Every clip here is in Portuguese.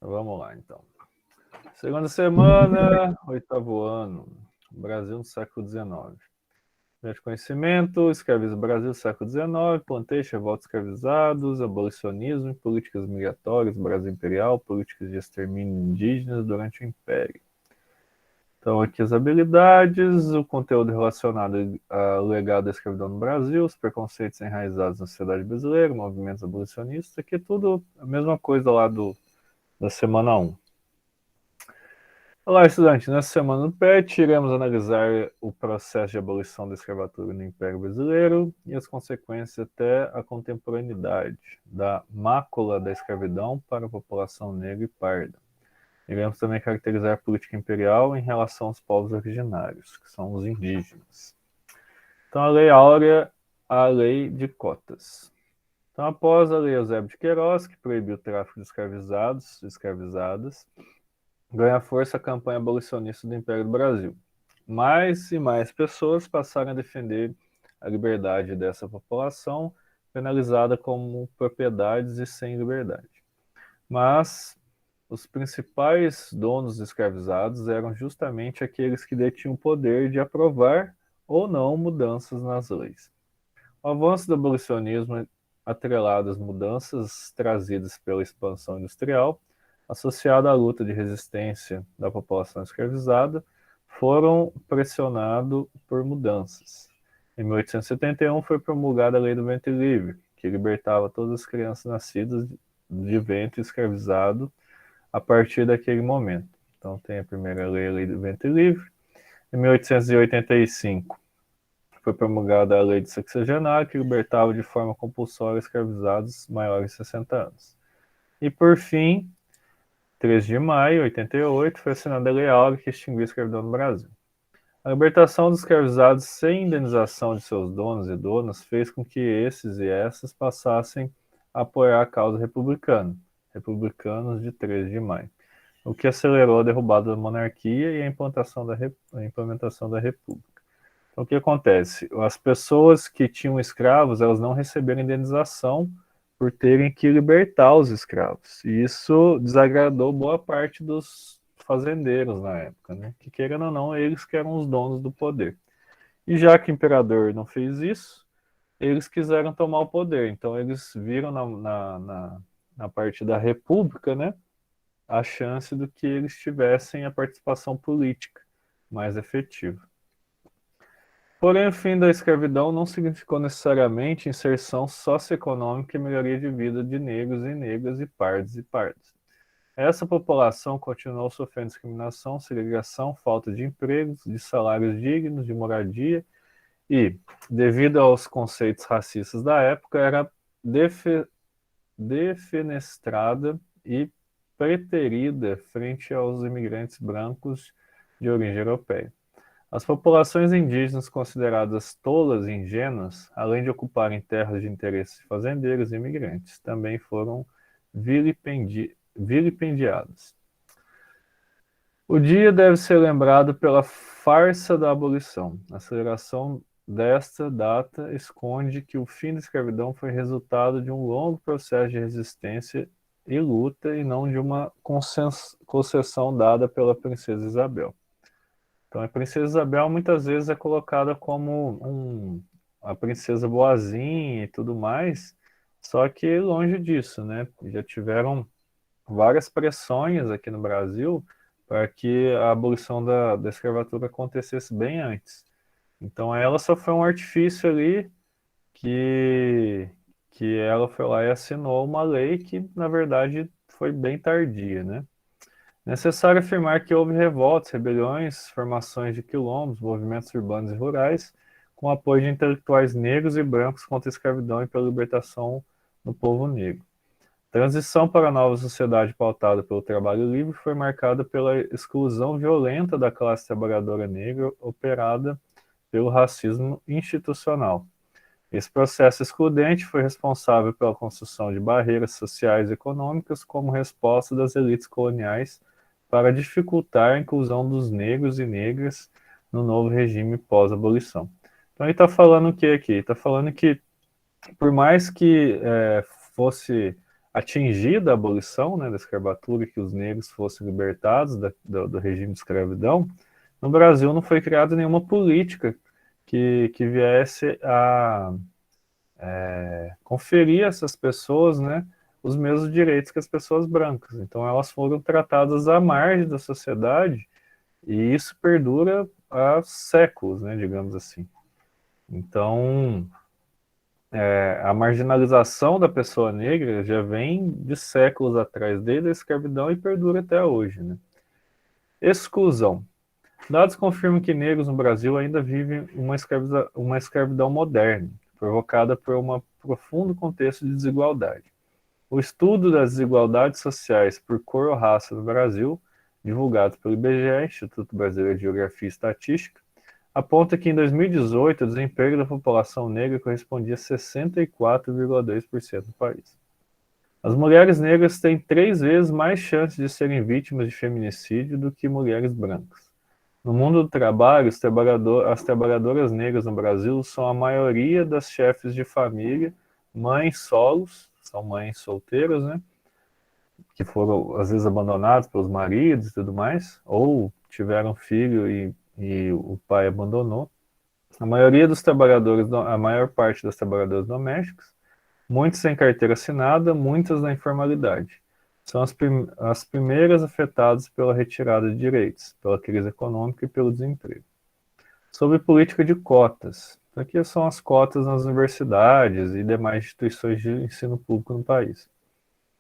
Vamos lá, então. Segunda semana, 8º ano. Brasil no século XIX. De conhecimento, escravismo Brasil, século XIX, plantation, revoltas escravizados, abolicionismo e políticas migratórias, Brasil Imperial, políticas de extermínio indígenas durante o Império. Então, aqui as habilidades, o conteúdo relacionado ao legado da escravidão no Brasil, os preconceitos enraizados na sociedade brasileira, movimentos abolicionistas, aqui é tudo a mesma coisa lá da semana 1. Olá, estudante. Nessa semana do PET, iremos analisar o processo de abolição da escravatura no Império Brasileiro e as consequências até a contemporaneidade da mácula da escravidão para a população negra e parda. Iremos também caracterizar a política imperial em relação aos povos originários, que são os indígenas. Então, a Lei Áurea, a Lei de Cotas. Então, após a Lei Eusébio de Queiroz, que proibiu o tráfico de escravizados e escravizadas, ganha força a campanha abolicionista do Império do Brasil. Mais e mais pessoas passaram a defender a liberdade dessa população, penalizada como propriedades e sem liberdade. Mas os principais donos escravizados eram justamente aqueles que detinham o poder de aprovar ou não mudanças nas leis. O avanço do abolicionismo, atrelado às mudanças trazidas pela expansão industrial, associado à luta de resistência da população escravizada, foram pressionados por mudanças. Em 1871 foi promulgada a Lei do Ventre Livre, que libertava todas as crianças nascidas de ventre escravizado a partir daquele momento. Então tem a primeira lei, a Lei do Ventre Livre. Em 1885 foi promulgada a Lei de Sexagenário, que libertava de forma compulsória escravizados maiores de 60 anos. E por fim, 13 de maio de 88, foi assinada a Lei Áurea, que extinguiu a escravidão no Brasil. A libertação dos escravizados sem indenização de seus donos e donas fez com que esses e essas passassem a apoiar a causa republicana, republicanos de 13 de maio, o que acelerou a derrubada da monarquia e a implementação da república. Então, o que acontece? As pessoas que tinham escravos, elas não receberam indenização por terem que libertar os escravos. E isso desagradou boa parte dos fazendeiros na época, né? Que querendo ou não, eles que eram os donos do poder. E já que o imperador não fez isso, eles quiseram tomar o poder. Então eles viram na parte da república, né, a chance do que eles tivessem a participação política mais efetiva. Porém, o fim da escravidão não significou necessariamente inserção socioeconômica e melhoria de vida de negros e negras e pardos e pardas. Essa população continuou sofrendo discriminação, segregação, falta de empregos, de salários dignos, de moradia e, devido aos conceitos racistas da época, era defenestrada e preterida frente aos imigrantes brancos de origem europeia. As populações indígenas consideradas tolas e ingênuas, além de ocuparem terras de interesses de fazendeiros e imigrantes, também foram vilipendiadas. O dia deve ser lembrado pela farsa da abolição. A celebração desta data esconde que o fim da escravidão foi resultado de um longo processo de resistência e luta e não de uma concessão dada pela princesa Isabel. Então, a princesa Isabel muitas vezes é colocada como a princesa boazinha e tudo mais, só que longe disso, né? Já tiveram várias pressões aqui no Brasil para que a abolição da escravatura acontecesse bem antes. Então, ela só foi um artifício ali que, que ela foi lá e assinou uma lei que, na verdade, foi bem tardia, né? Necessário afirmar que houve revoltas, rebeliões, formações de quilombos, movimentos urbanos e rurais, com apoio de intelectuais negros e brancos contra a escravidão e pela libertação do povo negro. A transição para a nova sociedade pautada pelo trabalho livre foi marcada pela exclusão violenta da classe trabalhadora negra operada pelo racismo institucional. Esse processo excludente foi responsável pela construção de barreiras sociais e econômicas como resposta das elites coloniais para dificultar a inclusão dos negros e negras no novo regime pós-abolição. Então ele está falando o que aqui? Ele está falando que por mais que fosse atingida a abolição, né, da escravatura, que os negros fossem libertados do regime de escravidão, no Brasil não foi criada nenhuma política que viesse a conferir a essas pessoas, né, os mesmos direitos que as pessoas brancas. Então elas foram tratadas à margem da sociedade e isso perdura há séculos, né, digamos assim. Então, a marginalização da pessoa negra já vem de séculos atrás, desde a escravidão e perdura até hoje, né? Exclusão. Dados confirmam que negros no Brasil ainda vivem uma escravidão moderna, provocada por um profundo contexto de desigualdade. O estudo das desigualdades sociais por cor ou raça no Brasil, divulgado pelo IBGE, Instituto Brasileiro de Geografia e Estatística, aponta que em 2018 o desemprego da população negra correspondia a 64,2% do país. As mulheres negras têm 3 vezes mais chances de serem vítimas de feminicídio do que mulheres brancas. No mundo do trabalho, as trabalhadoras negras no Brasil são a maioria das chefes de família, mães solos, são mães solteiras, né? Que foram às vezes abandonadas pelos maridos e tudo mais, ou tiveram filho e o pai abandonou. A maioria dos trabalhadores, a maior parte das trabalhadoras domésticas, muitos sem carteira assinada, muitas na informalidade. São as primeiras afetadas pela retirada de direitos, pela crise econômica e pelo desemprego. Sobre política de cotas. Aqui são as cotas nas universidades e demais instituições de ensino público no país.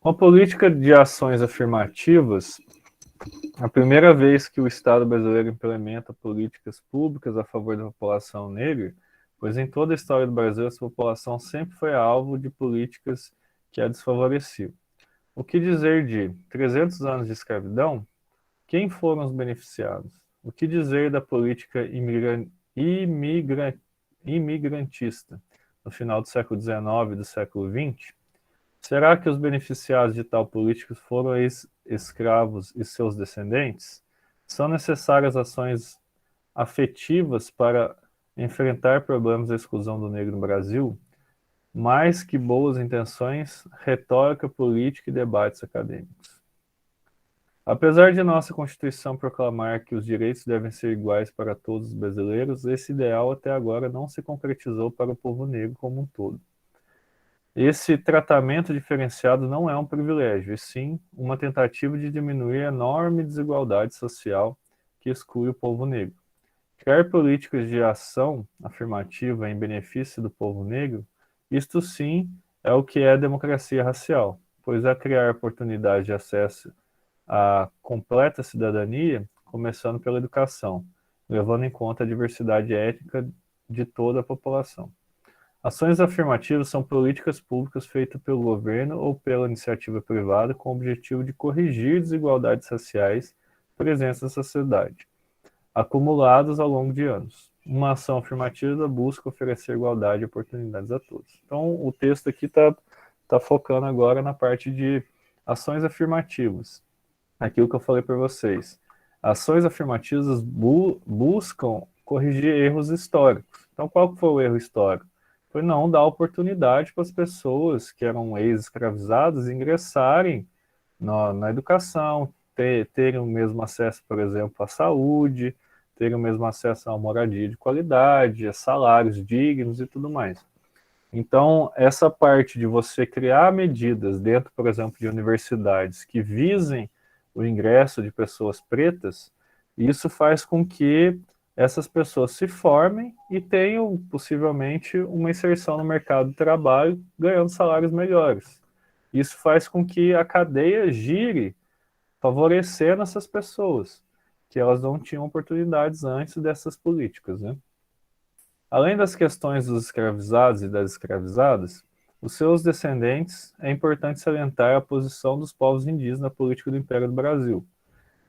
Com a política de ações afirmativas, a primeira vez que o Estado brasileiro implementa políticas públicas a favor da população negra, pois em toda a história do Brasil essa população sempre foi alvo de políticas que a desfavoreciam. O que dizer de 300 anos de escravidão? Quem foram os beneficiados? O que dizer da política imigrantista no final do século XIX e do século XX? Será que os beneficiados de tal política foram ex-escravos e seus descendentes? São necessárias ações afetivas para enfrentar problemas da exclusão do negro no Brasil? Mais que boas intenções, retórica política e debates acadêmicos. Apesar de nossa Constituição proclamar que os direitos devem ser iguais para todos os brasileiros, esse ideal até agora não se concretizou para o povo negro como um todo. Esse tratamento diferenciado não é um privilégio, e sim uma tentativa de diminuir a enorme desigualdade social que exclui o povo negro. Criar políticas de ação afirmativa em benefício do povo negro, isto sim é o que é democracia racial, pois é criar oportunidades de acesso à completa cidadania, começando pela educação, levando em conta a diversidade étnica de toda a população. Ações afirmativas são políticas públicas feitas pelo governo ou pela iniciativa privada com o objetivo de corrigir desigualdades raciais presentes na sociedade, acumuladas ao longo de anos. Uma ação afirmativa busca oferecer igualdade e oportunidades a todos. Então, o texto aqui está focando agora na parte de ações afirmativas. Aquilo que eu falei para vocês. Ações afirmativas buscam corrigir erros históricos. Então, qual foi o erro histórico? Foi não dar oportunidade para as pessoas que eram ex-escravizadas ingressarem na educação, terem o mesmo acesso, por exemplo, à saúde, terem o mesmo acesso a uma moradia de qualidade, a salários dignos e tudo mais. Então, essa parte de você criar medidas dentro, por exemplo, de universidades que visem o ingresso de pessoas pretas, isso faz com que essas pessoas se formem e tenham possivelmente uma inserção no mercado de trabalho, ganhando salários melhores. Isso faz com que a cadeia gire, favorecendo essas pessoas, que elas não tinham oportunidades antes dessas políticas, né? Além das questões dos escravizados e das escravizadas, os seus descendentes, é importante salientar a posição dos povos indígenas na política do Império do Brasil.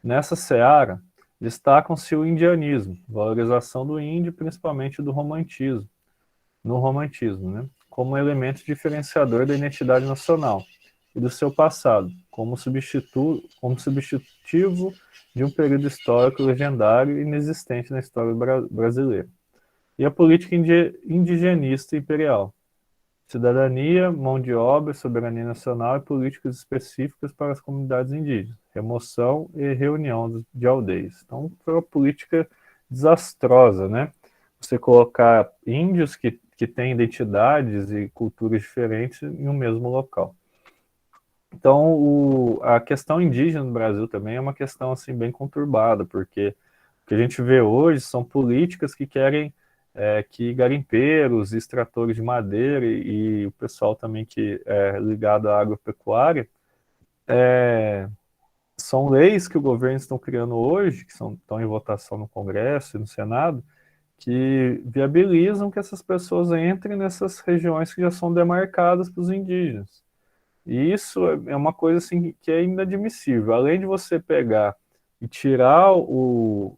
Nessa seara, destacam-se o indianismo, valorização do índio, principalmente do romantismo, no romantismo, né, como elemento diferenciador da identidade nacional e do seu passado, como substitutivo de um período histórico legendário e inexistente na história brasileira. E a política indigenista imperial. cidadania, mão de obra, soberania nacional e políticas específicas para as comunidades indígenas, remoção e reunião de aldeias. Então, foi uma política desastrosa, né? Você colocar índios que têm identidades e culturas diferentes em um mesmo local. Então, a questão indígena no Brasil também é uma questão assim bem conturbada, porque o que a gente vê hoje são políticas que querem que garimpeiros, extratores de madeira e o pessoal também que é ligado à agropecuária, são leis que o governo estão criando hoje, que estão em votação no Congresso e no Senado, que viabilizam que essas pessoas entrem nessas regiões que já são demarcadas para os indígenas. E isso é uma coisa assim que é inadmissível. Além de você pegar e tirar o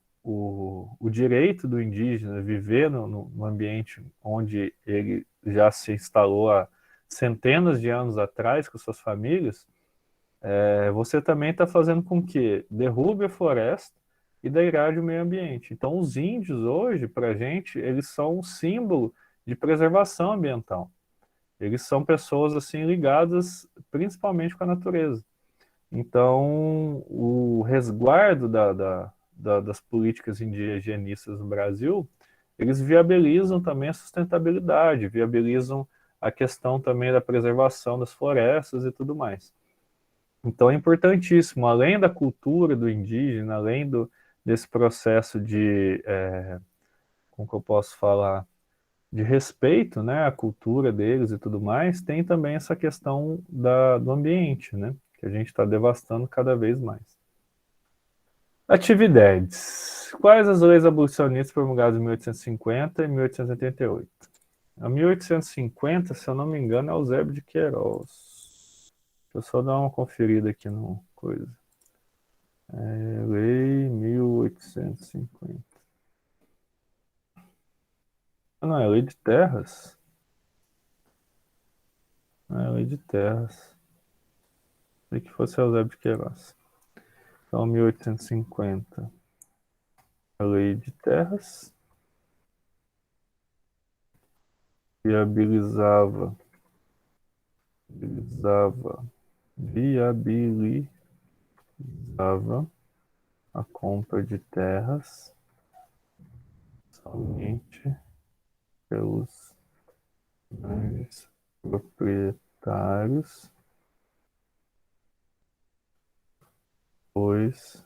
direito do indígena viver no ambiente onde ele já se instalou há centenas de anos atrás com suas famílias, você também está fazendo com que derrube a floresta e degrade o meio ambiente. Então, os índios hoje, para a gente, eles são um símbolo de preservação ambiental. Eles são pessoas assim ligadas principalmente com a natureza. Então, o resguardo das políticas indigenistas no Brasil, eles viabilizam também a sustentabilidade, viabilizam a questão também da preservação das florestas e tudo mais. Então é importantíssimo, além da cultura do indígena, além desse processo de, como que eu posso falar, de respeito, né, à cultura deles e tudo mais, tem também essa questão do ambiente, né, que a gente está devastando cada vez mais. Atividades. Quais as leis abolicionistas promulgadas em 1850 e 1888? A 1850, se eu não me engano, é Eusébio de Queiroz. Deixa eu só dar uma conferida aqui no coisa. Lei 1850. Não, é lei de terras? Não é lei de terras. Sei que fosse Eusébio de Queiroz. Então, 1850. A lei de terras viabilizava, viabilizava a compra de terras somente pelos grandes proprietários, pois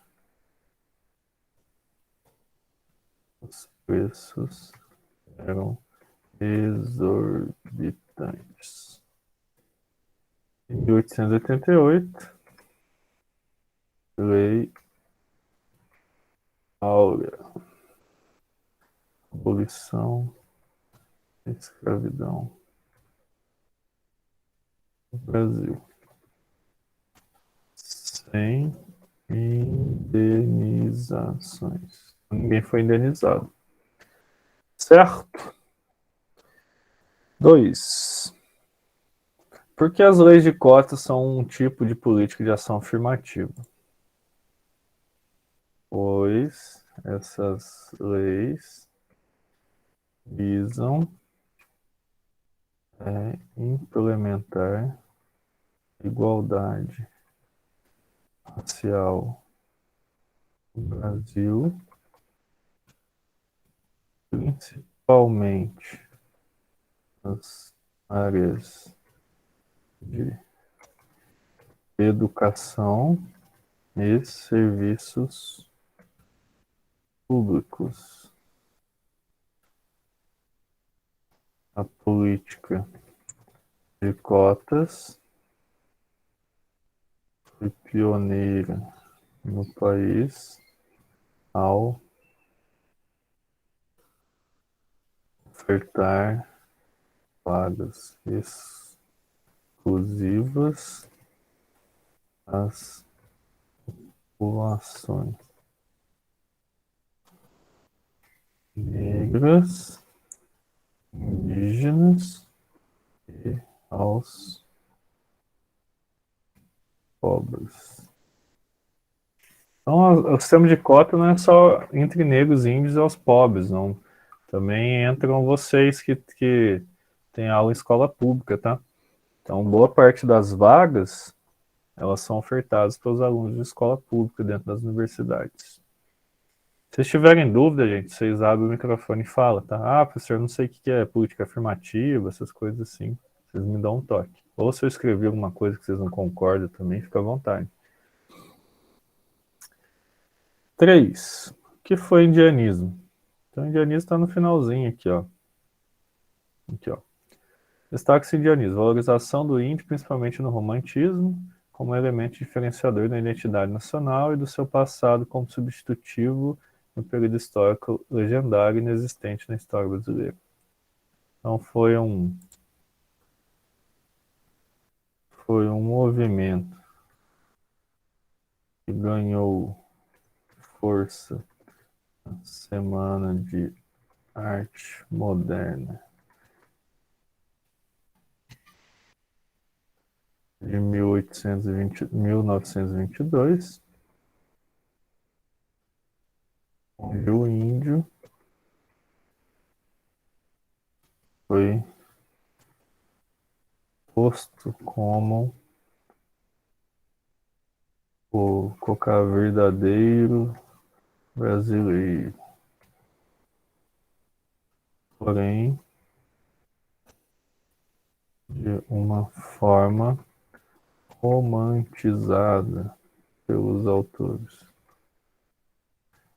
os preços eram exorbitantes. Em 1888, Lei Áurea, abolição da escravidão no Brasil, sem indenizações. Ninguém foi indenizado. Certo? 2. Por que as leis de cotas são um tipo de política de ação afirmativa? Pois essas leis visam implementar igualdade racial no Brasil, principalmente nas áreas de educação e serviços públicos. A política de cotas foi pioneira no país ao ofertar vagas exclusivas às populações negras, indígenas e aos pobres. Então, o sistema de cota não é só entre negros, índios e aos pobres, não. Também entram vocês que tem aula em escola pública, tá? Então, boa parte das vagas, elas são ofertadas para os alunos de escola pública dentro das universidades. Se vocês tiverem dúvida, gente, vocês abrem o microfone e falam, tá? Ah, professor, eu não sei o que é política afirmativa, essas coisas assim. Vocês me dão um toque. Ou se eu escrever alguma coisa que vocês não concordam também, fica à vontade. 3. O que foi indianismo? Então, indianismo está no finalzinho aqui, ó. Aqui, ó. Destaque-se indianismo, valorização do índio, principalmente no romantismo, como elemento diferenciador da identidade nacional e do seu passado como substitutivo no período histórico legendário inexistente na história brasileira. Então foi um movimento que ganhou força na Semana de Arte Moderna de 1922, onde o índio foi posto como o coca verdadeiro brasileiro. Porém, de uma forma romantizada pelos autores.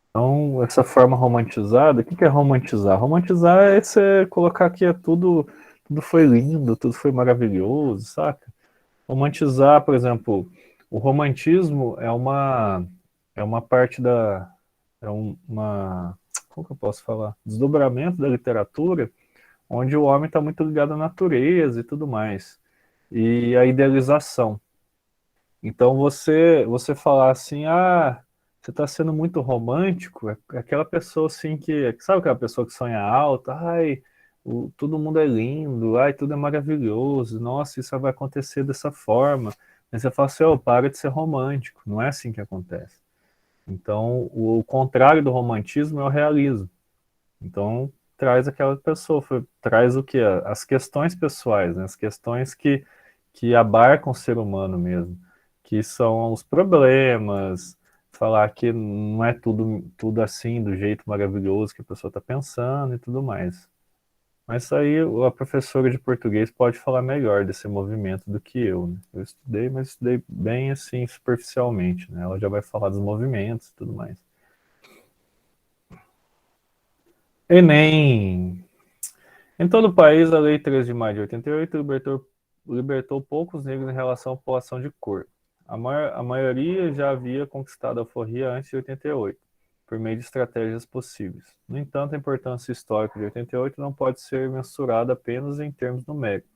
Então, essa forma romantizada, o que é romantizar? Romantizar é você colocar que tudo foi lindo, tudo foi maravilhoso, saca? Romantizar, por exemplo, o romantismo é uma parte da é uma como que eu posso falar? Desdobramento da literatura, onde o homem está muito ligado à natureza e tudo mais. E a idealização. Então você falar assim, você está sendo muito romântico, é aquela pessoa assim que, sabe aquela pessoa que sonha alto, todo mundo é lindo, tudo é maravilhoso, nossa, isso vai acontecer dessa forma. Mas você fala assim, para de ser romântico, não é assim que acontece. Então, o contrário do romantismo é o realismo. Então, traz aquela pessoa, traz o que? As questões pessoais, né? As questões que abarcam o ser humano mesmo, que são os problemas, falar que não é tudo assim, do jeito maravilhoso que a pessoa está pensando e tudo mais. Mas isso aí a professora de português pode falar melhor desse movimento do que eu, né? Eu estudei, mas estudei bem assim, superficialmente, né? Ela já vai falar dos movimentos e tudo mais. Enem. Em todo o país, a Lei 13 de maio de 88 libertou poucos negros em relação à população de cor. A maioria já havia conquistado a alforria antes de 88, por meio de estratégias possíveis. No entanto, a importância histórica de 88 não pode ser mensurada apenas em termos numéricos.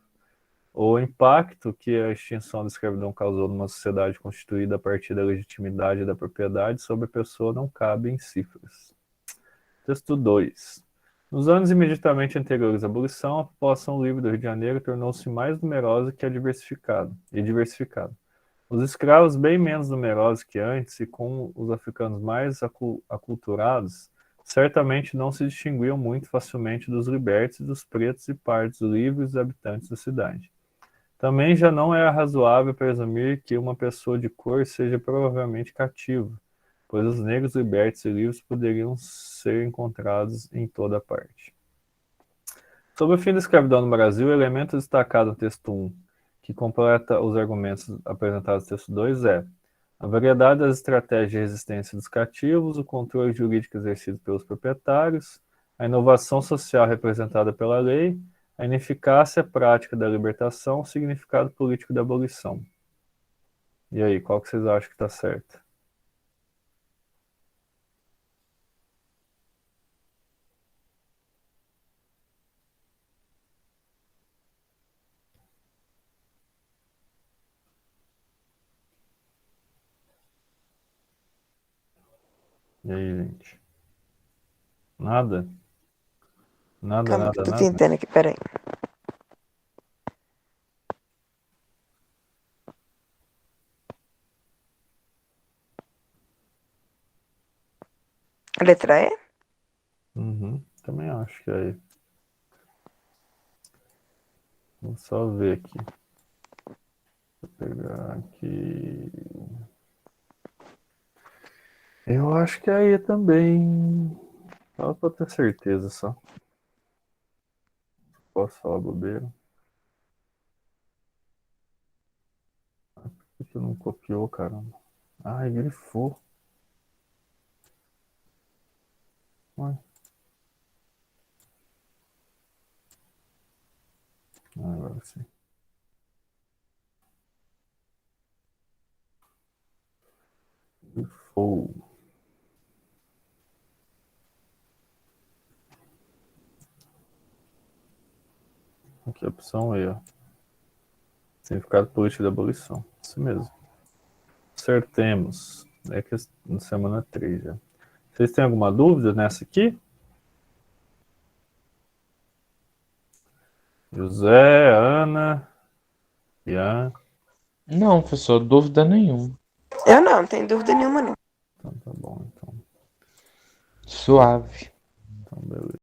O impacto que a extinção da escravidão causou numa sociedade constituída a partir da legitimidade da propriedade sobre a pessoa não cabe em cifras. Texto 2. Nos anos imediatamente anteriores à abolição, a população livre do Rio de Janeiro tornou-se mais numerosa que a diversificada. Os escravos, bem menos numerosos que antes, e com os africanos mais aculturados, certamente não se distinguiam muito facilmente dos libertos e dos pretos e pardos livres habitantes da cidade. Também já não era razoável presumir que uma pessoa de cor seja provavelmente cativa, pois os negros libertos e livres poderiam ser encontrados em toda parte. Sobre o fim da escravidão no Brasil, o elemento destacado no texto 1, que completa os argumentos apresentados no texto 2, é a variedade das estratégias de resistência dos cativos, o controle jurídico exercido pelos proprietários, a inovação social representada pela lei, a ineficácia prática da libertação, o significado político da abolição. E aí, qual que vocês acham que está certo? E aí, gente? Nada? Nada, Calma que eu nada, tô nada? tentando aqui, peraí. A letra E? Uhum, também acho que é aí. Vou só ver aqui. Vou pegar aqui. Eu acho que aí também. Só pra ter certeza só. Posso falar bobeira? Por que não copiou, caramba? Ai, grifou. Ué. Agora sim. Grifou. Aqui a opção E, ó. Significado político da abolição. Isso mesmo. Acertemos. É que na semana 3 já. Vocês têm alguma dúvida nessa aqui? José, Ana, Ian. Não, professor, dúvida nenhuma. Eu não tenho dúvida nenhuma, não. Então tá bom, então. Suave. Então beleza.